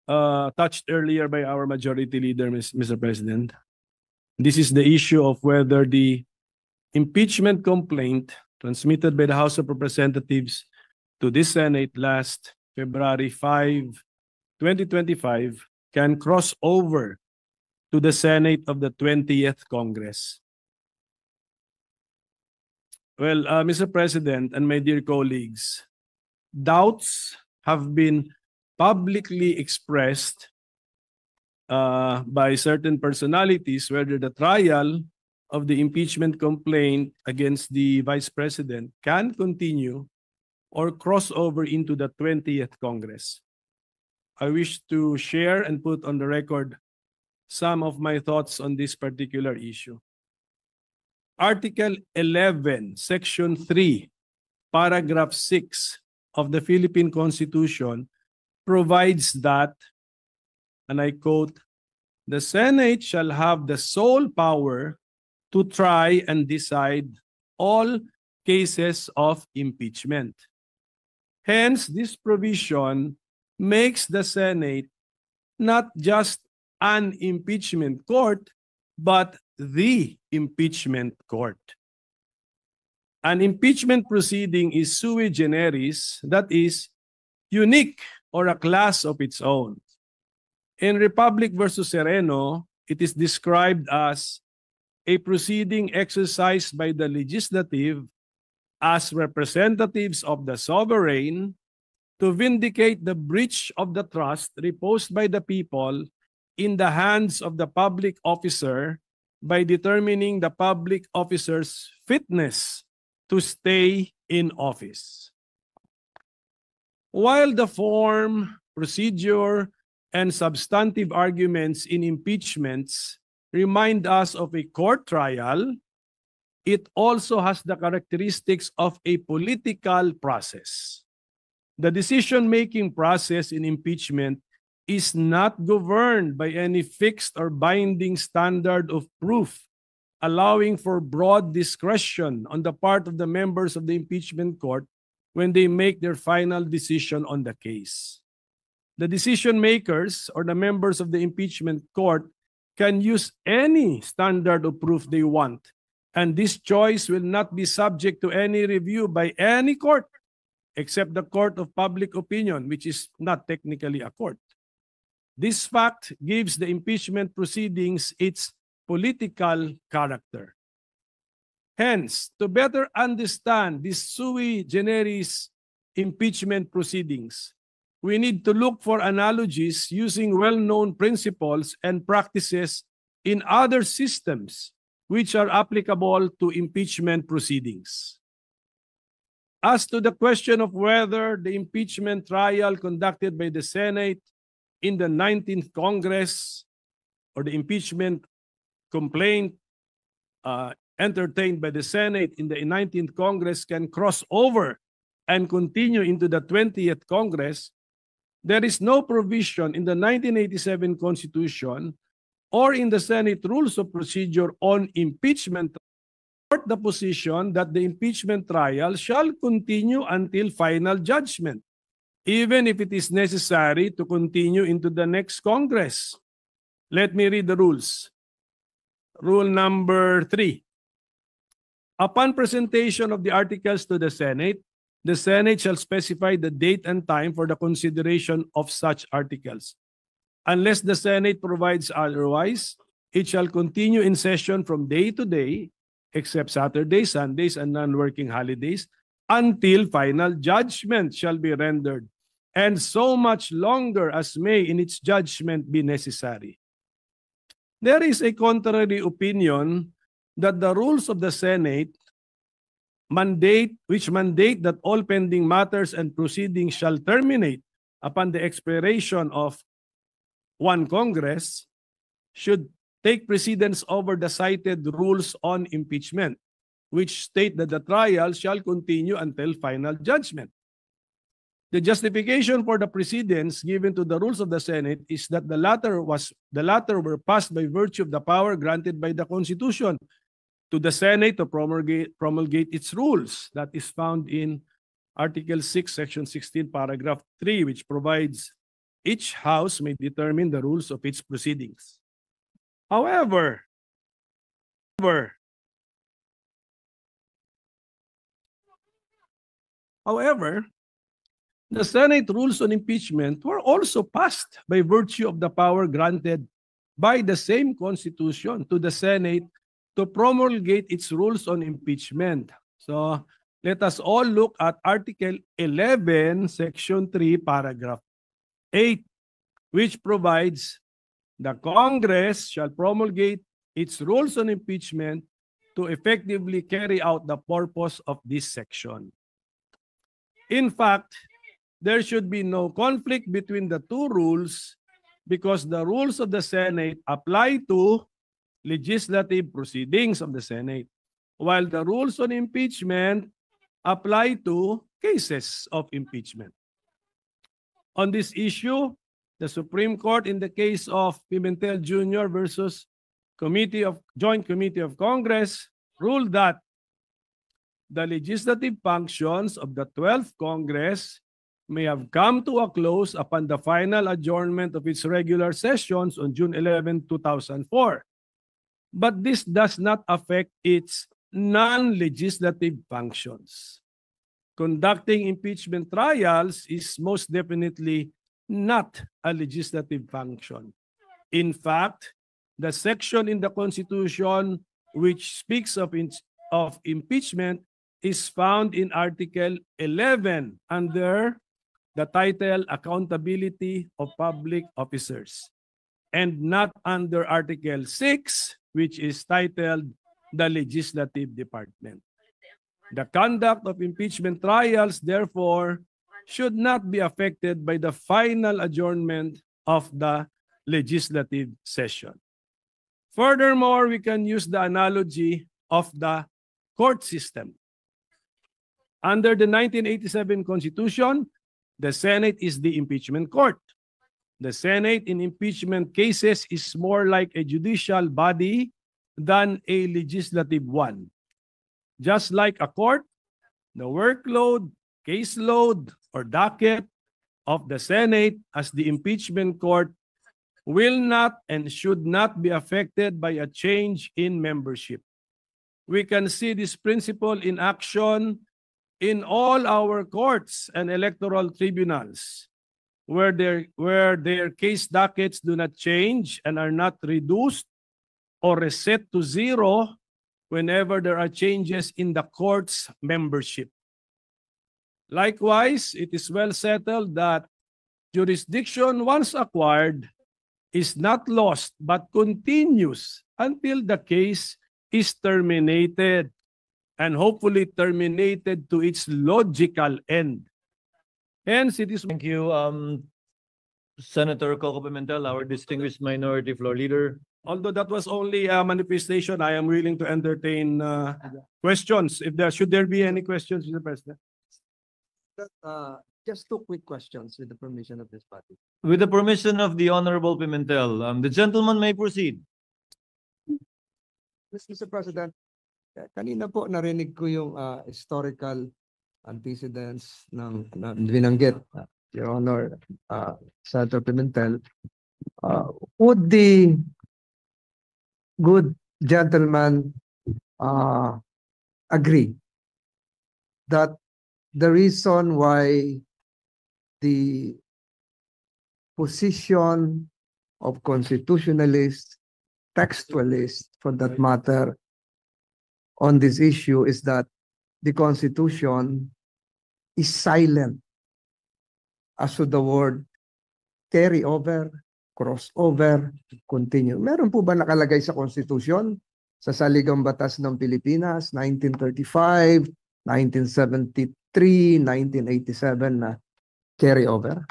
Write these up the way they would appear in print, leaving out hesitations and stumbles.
touched earlier by our majority leader, Mr. President. This is the issue of whether the impeachment complaint transmitted by the House of Representatives to the Senate last February 5, 2025 can cross over to the Senate of the 20th Congress. Well, Mr. President and my dear colleagues, doubts have been publicly expressed by certain personalities whether the trial of the impeachment complaint against the Vice President can continue or cross over into the 20th Congress. I wish to share and put on the record some of my thoughts on this particular issue. Article 11, Section 3, Paragraph 6 of the Philippine Constitution provides that, and I quote, "The Senate shall have the sole power to try and decide all cases of impeachment." Hence, this provision makes the Senate not just an impeachment court, but the impeachment court. An impeachment proceeding is sui generis, that is, unique or a class of its own. In Republic versus Sereno, it is described as a proceeding exercised by the legislative as representatives of the sovereign to vindicate the breach of the trust reposed by the people in the hands of the public officer by determining the public officer's fitness to stay in office. While the form, procedure, and substantive arguments in impeachments remind us of a court trial, it also has the characteristics of a political process. The decision-making process in impeachment is not governed by any fixed or binding standard of proof, allowing for broad discretion on the part of the members of the impeachment court when they make their final decision on the case. The decision makers or the members of the impeachment court can use any standard of proof they want, and this choice will not be subject to any review by any court except the court of public opinion, which is not technically a court. This fact gives the impeachment proceedings its political character. Hence, to better understand these sui generis impeachment proceedings, we need to look for analogies using well-known principles and practices in other systems which are applicable to impeachment proceedings. As to the question of whether the impeachment trial conducted by the Senate in the 19th Congress or the impeachment complaint entertained by the Senate in the 19th Congress can cross over and continue into the 20th Congress, there is no provision in the 1987 Constitution or in the Senate Rules of Procedure on impeachment to support the position that the impeachment trial shall continue until final judgment, even if it is necessary to continue into the next Congress. Let me read the rules. Rule number 3. Upon presentation of the articles to the Senate shall specify the date and time for the consideration of such articles. Unless the Senate provides otherwise, it shall continue in session from day to day, except Saturdays, Sundays, and non-working holidays, until final judgment shall be rendered, and so much longer as may in its judgment be necessary. There is a contrary opinion that the rules of the Senate which mandate that all pending matters and proceedings shall terminate upon the expiration of one Congress should take precedence over the cited rules on impeachment, which state that the trial shall continue until final judgment. The justification for the precedence given to the rules of the Senate is that the latter were passed by virtue of the power granted by the Constitution to the Senate to promulgate its rules. That is found in Article 6, Section 16, Paragraph 3, which provides each house may determine the rules of its proceedings. However, the Senate rules on impeachment were also passed by virtue of the power granted by the same Constitution to the Senate to promulgate its rules on impeachment. So let us all look at Article 11, Section 3, Paragraph 8, which provides the Congress shall promulgate its rules on impeachment to effectively carry out the purpose of this section. In fact, there should be no conflict between the two rules because the rules of the Senate apply to legislative proceedings of the Senate, while the rules on impeachment apply to cases of impeachment. On this issue, the Supreme Court in the case of Pimentel Jr. versus Joint Committee of Congress ruled that the legislative functions of the 12th Congress may have come to a close upon the final adjournment of its regular sessions on June 11, 2004. But this does not affect its non-legislative functions. Conducting impeachment trials is most definitely not a legislative function. In fact, the section in the Constitution which speaks of impeachment is found in Article 11 under the title Accountability of Public Officers, and not under Article 6, which is titled the Legislative Department. The conduct of impeachment trials, therefore, should not be affected by the final adjournment of the legislative session. Furthermore, we can use the analogy of the court system. Under the 1987 Constitution, the Senate is the impeachment court. The Senate in impeachment cases is more like a judicial body than a legislative one. Just like a court, the workload, caseload, or docket of the Senate as the impeachment court will not and should not be affected by a change in membership. We can see this principle in action in all our courts and electoral tribunals, where their case dockets do not change and are not reduced or reset to zero whenever there are changes in the court's membership. Likewise, it is well settled that jurisdiction once acquired is not lost but continues until the case is terminated, and hopefully terminated to its logical end. Hence, it is... Thank you, Senator Coco Pimentel, our distinguished Minority Floor Leader. Although that was only a manifestation, I am willing to entertain questions. Should there be any questions, Mr. President? Just two quick questions with the permission of this body. With the permission of the Honorable Pimentel, the gentleman may proceed. Mr. President, kanina po narinig ko yung historical antecedents ng binanggit, Your Honor, Senator Pimentel. Would the good gentleman agree that the reason why the position of constitutionalists, textualists for that matter, on this issue is that the Constitution is silent as to the word carry over, crossover, continue. Meron po ba nakalagay sa Constitution, sa Saligang Batas ng Pilipinas, 1935, 1973, 1987 na carry over?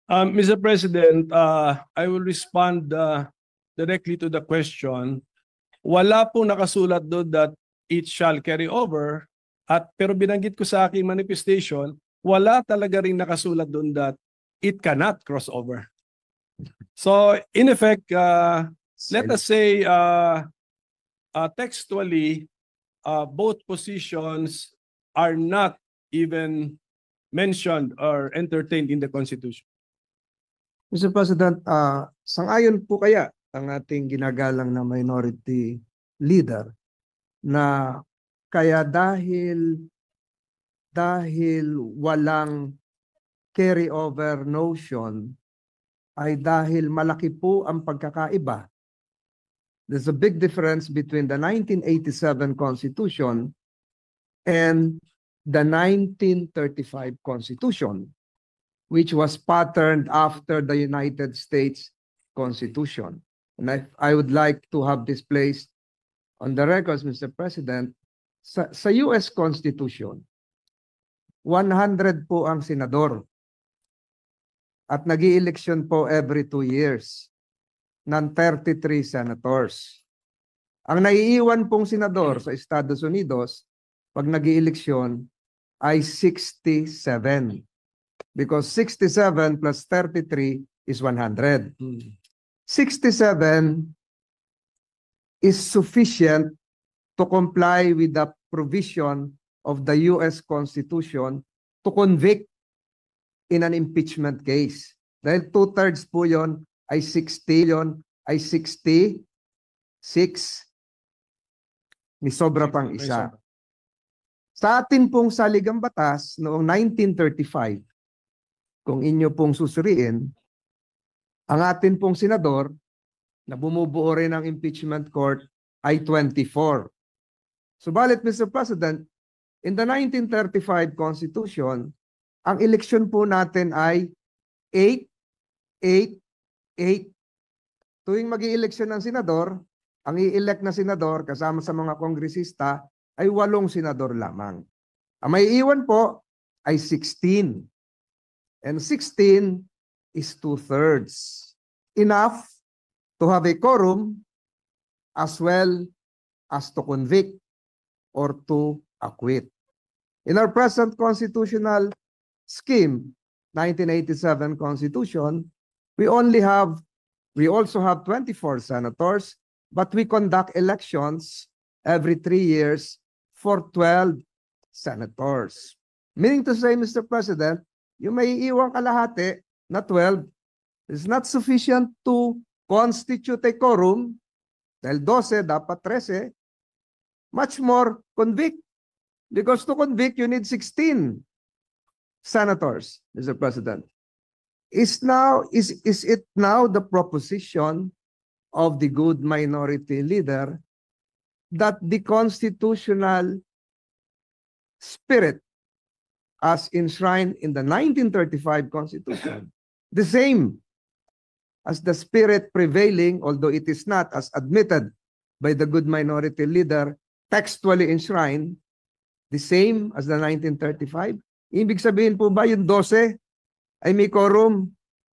Mr. President, I will respond directly to the question. Wala pong nakasulat doon that it shall carry over, pero binanggit ko sa aking manifestation, wala talaga rin nakasulat doon that it cannot cross over. So in effect, let us say textually, both positions are not even mentioned or entertained in the Constitution. Mr. President, sang-ayon po kaya ang ating ginagalang na minority leader na kaya dahil walang carry-over notion ay dahil malaki po ang pagkakaiba. There's a big difference between the 1987 Constitution and the 1935 Constitution, which was patterned after the United States Constitution. And I would like to have this placed on the records, Mr. President. Sa US Constitution, 100 po ang senador. At nag-i-eleksyon po every 2 years ng 33 senators. Ang naiiwan pong senador sa Estados Unidos pag nag-i-eleksyon ay 67. Because 67 plus 33 is 100. 67 is sufficient to comply with the provision of the US Constitution to convict in an impeachment case. Dahil 2/3 po yon ay 60, yon ay 66. May sobra pang isa. Sa atin pong saligang batas noong 1935, kung inyo pong susuriin, ang atin pong senador na bumubuo rin ng impeachment court ay 24. Subalit, Mr. President, in the 1935 Constitution, ang eleksyon po natin ay 8, 8, 8. Tuwing mag-i-eleksyon ng senador, ang i-elect na senador kasama sa mga kongresista ay 8 senador lamang. Ang may iwan po ay 16. And 16 is 2/3. Enough to have a quorum as well as to convict or to acquit. In our present constitutional scheme, 1987 Constitution, we also have 24 senators, but we conduct elections every 3 years for 12 senators. Meaning to say, Mr. President, yung may iwang kalahati na 12 is not sufficient to constitute a quorum, dahil 12, dapat 13, much more convict. Because to convict, you need 16 senators, Mr. President. Is it now the proposition of the good minority leader that the constitutional spirit as enshrined in the 1935 Constitution, the same as the spirit prevailing, although it is not as admitted by the good minority leader, textually enshrined, the same as the 1935? Ibig sabihin po ba yung 12 ay may quorum?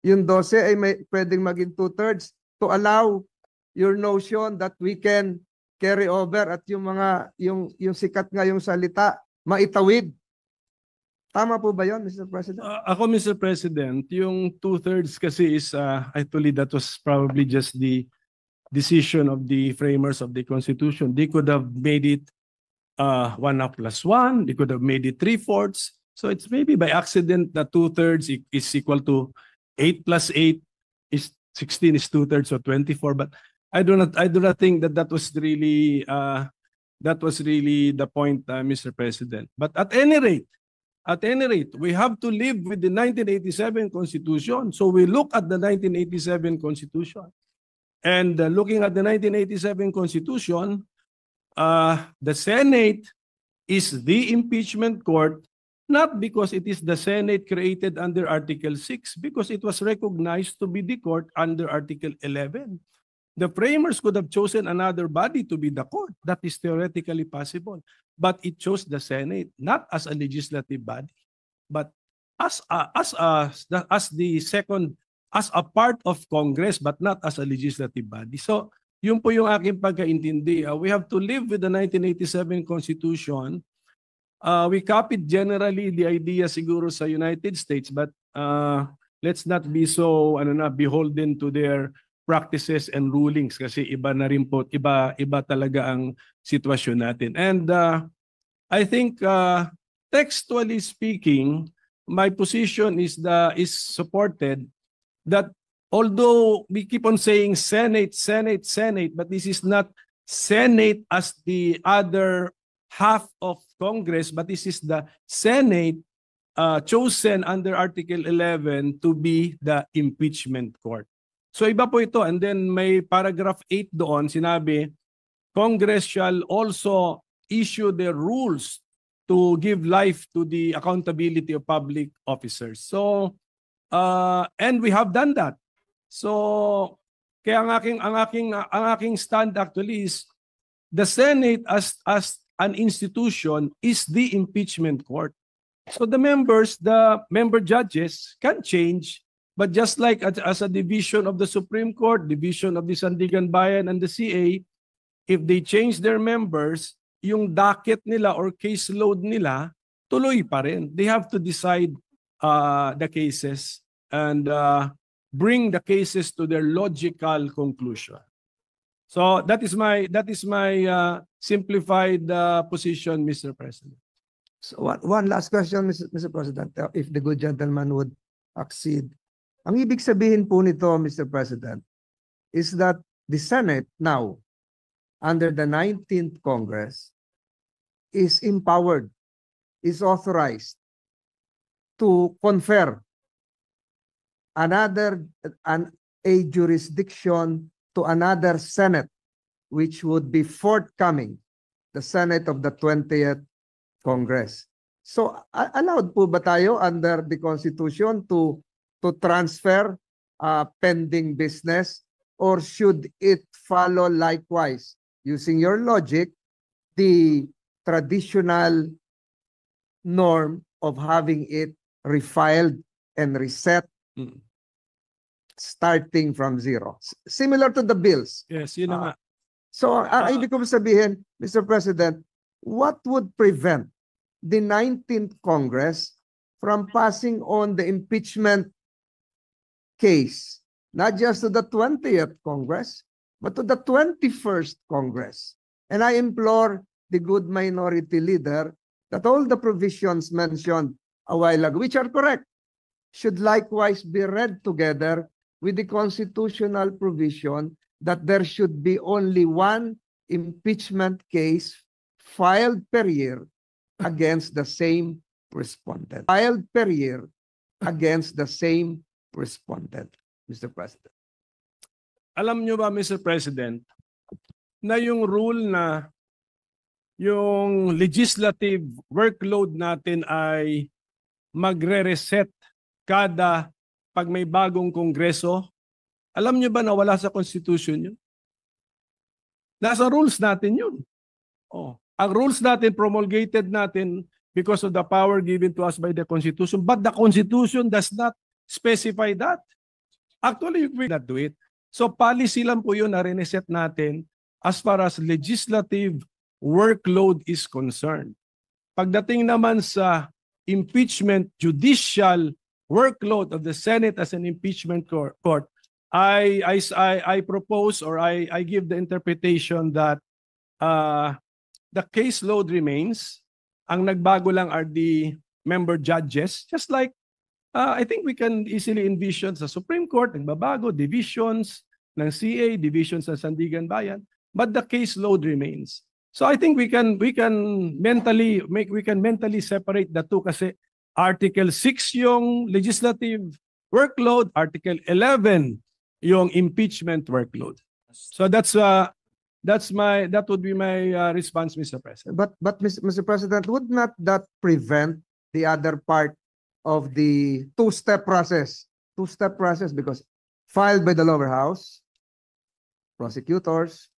Yung 12 ay pwedeng maging 2/3 to allow your notion that we can carry over at yung mga, yung sikat nga yung salita, maitawid. Tama po ba yun, Mr. President? Ako, Mr. President, yung 2/3 kasi is, actually that was probably just the decision of the framers of the Constitution. They could have made it 1+1. They could have made it 3/4. So it's maybe by accident that 2/3 is equal to 8 plus 8 is 16 is 2/3, so 24. But I do not think that was really the point, Mr. President. But at any rate, we have to live with the 1987 Constitution. So we look at the 1987 Constitution. And looking at the 1987 Constitution, the Senate is the impeachment court, not because it is the Senate created under Article 6, because it was recognized to be the court under Article 11. The framers could have chosen another body to be the court. That is theoretically possible. But it chose the Senate, not as a legislative body, but as a part of Congress, but not as a legislative body. So, yun po yung aking pagkaintindi. We have to live with the 1987 Constitution. We copied generally the idea siguro sa United States, but let's not be so beholden to their practices and rulings kasi iba na rin po, iba talaga ang sitwasyon natin. And I think textually speaking, my position is supported that although we keep on saying Senate, Senate, Senate, but this is not Senate as the other half of Congress, but this is the Senate chosen under Article 11 to be the impeachment court. So iba po ito. And then may paragraph 8 doon, sinabi, Congress shall also issue the rules to give life to the accountability of public officers. So, and we have done that. So, kaya ang aking stand actually is the Senate as an institution is the impeachment court. So the member judges can change, but just like as a division of the Supreme Court, division of the Sandigan Bayan and the CA, if they change their members, yung docket nila or caseload nila, tuloy pa rin. They have to decide the cases and bring the cases to their logical conclusion. So that is my simplified position, Mr. President. So one last question, Mr. President, if the good gentleman would accede. Ang ibig sabihin po nito, Mr. President, is that the Senate now, under the 19th Congress, is empowered, is authorized to confer a jurisdiction to another Senate, which would be forthcoming, the Senate of the 20th Congress. So allowed po ba tayo under the Constitution to transfer pending business, or should it follow likewise, using your logic, the traditional norm of having it refiled and reset starting from zero, similar to the bills? Yes, yun na nga. So ang ibig ko sabihin, Mr. President, what would prevent the 19th Congress from passing on the impeachment case, not just to the 20th Congress, but to the 21st Congress? And I implore the good minority leader that all the provisions mentioned a while ago, which are correct, should likewise be read together with the constitutional provision that there should be only one impeachment case filed per year against the same respondent. Filed per year against the same respondent, Mr. President. Alam nyo ba, Mr. President, na yung rule na yung legislative workload natin ay magre-reset kada pag may bagong kongreso? Alam nyo ba na wala sa Constitution yun? Nasa rules natin yun. Oh. Ang rules natin, promulgated natin because of the power given to us by the Constitution. But the Constitution does not specify that. Actually, we not do it. So policy lang po yun na reset natin as far as legislative workload is concerned. Pagdating naman sa impeachment judicial workload of the Senate as an impeachment court, I propose, or I give the interpretation that the caseload remains. Ang nagbago lang are the member judges. Just like, I think we can easily envision sa Supreme Court, nagbabago, divisions ng CA, divisions ng Sandigan Bayan, but the caseload remains. So I think we can mentally separate the two, kasi Article 6 yung legislative workload, Article 11 yung impeachment workload. So that would be my response, Mr. President. But Mr. President, would not that prevent the other part of the two-step process? Two-step process, because filed by the lower house, prosecutors,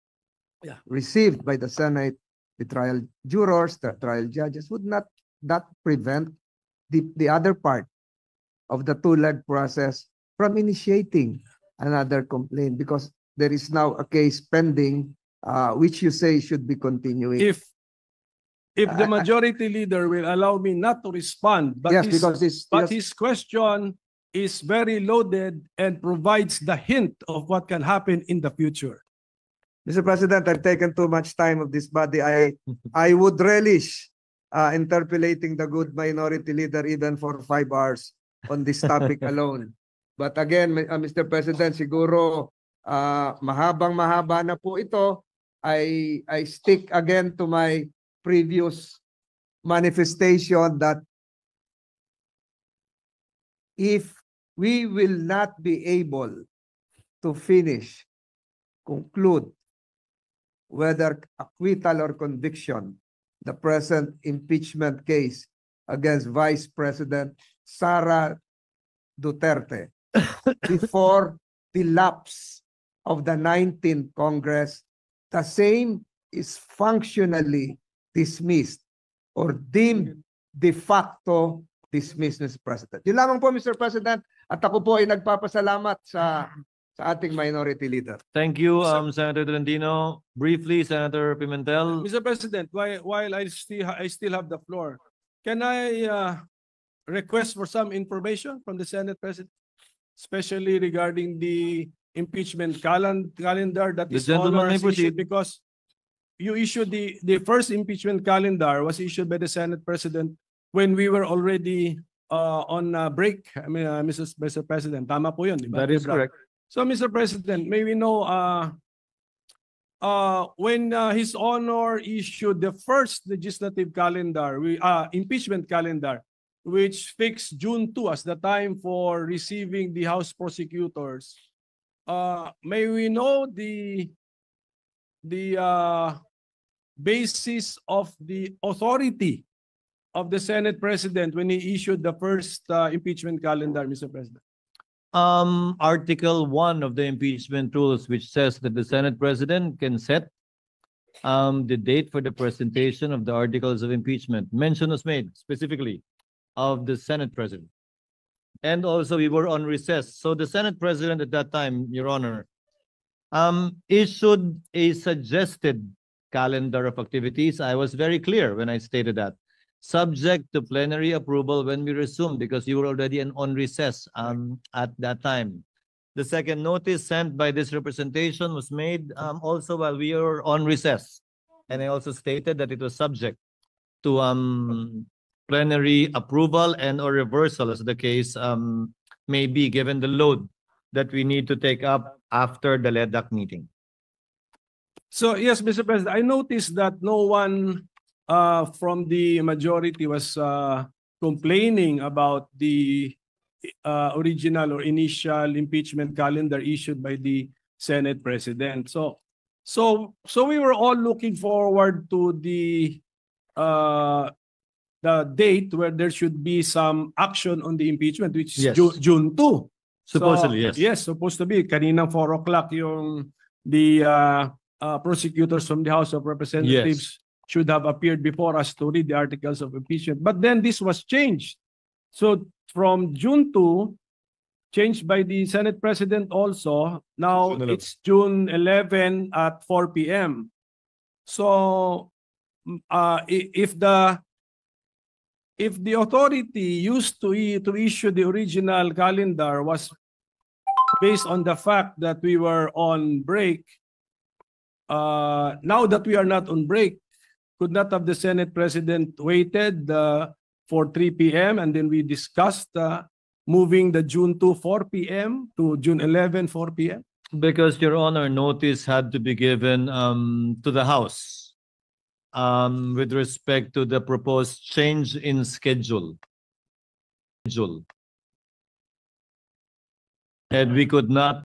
received by the Senate, the trial jurors, the trial judges, would not that prevent the other part of the two-leg process from initiating another complaint, because there is now a case pending which you say should be continuing? If the majority leader will allow me not to respond, but yes, because his question is very loaded and provides the hint of what can happen in the future. Mr. President, I've taken too much time of this body. I would relish interpolating the good minority leader even for 5 hours on this topic alone. But again, Mr. President, siguro mahabang-mahaba na po ito. I stick again to my previous manifestation that if we will not be able to conclude whether acquittal or conviction, the present impeachment case against Vice President Sara Duterte before the lapse of the 19th Congress, the same is functionally dismissed or deemed de facto dismissed, Mr. President. Yun lamang po, Mr. President, at ako po ay nagpapasalamat sa ating minority leader. Thank you, Senator Tolentino. Briefly, Senator Pimentel. Mr. President, while I still have the floor, can I request for some information from the Senate President, especially regarding the impeachment calendar that The is gentleman may issued, proceed. because you issued the first impeachment calendar was issued by the Senate President when we were already on break. I mean, Mr. President, tama po yun, di ba? That is correct. So, Mr. President, may we know when His Honor issued the first legislative calendar, impeachment calendar, which fixed June 2 as the time for receiving the House prosecutors, may we know the basis of the authority of the Senate President when he issued the first impeachment calendar, Mr. President? Article 1 of the impeachment rules, which says that the Senate President can set the date for the presentation of the articles of impeachment. Mention was made specifically of the Senate President. And also we were on recess. So the Senate President at that time, Your Honor, issued a suggested calendar of activities. I was very clear when I stated that. Subject to plenary approval when we resume, because you were already on recess at that time. The second notice sent by this representation was made also while we were on recess. And I also stated that it was subject to plenary approval and or reversal, as the case may be, given the load that we need to take up after the LEDAC meeting. So, yes, Mr. President, I noticed that no one from the majority was complaining about the original or initial impeachment calendar issued by the Senate President. So we were all looking forward to the date where there should be some action on the impeachment, which is Yes. June 2. Supposedly, yes. Yes, supposed to be. Kaninang 4 o'clock yung the prosecutors from the House of Representatives should have appeared before us to read the articles of impeachment. But then this was changed. So from June 2, changed by the Senate President also, now June 11. it's June 11 at 4 p.m. So if the authority used to issue the original calendar was based on the fact that we were on break, now that we are not on break, could not have the Senate President waited for 3 p.m. and then we discussed moving the June 2 4 p.m. to June 11 4 p.m.? Because, Your Honor, notice had to be given to the House with respect to the proposed change in schedule. And we could not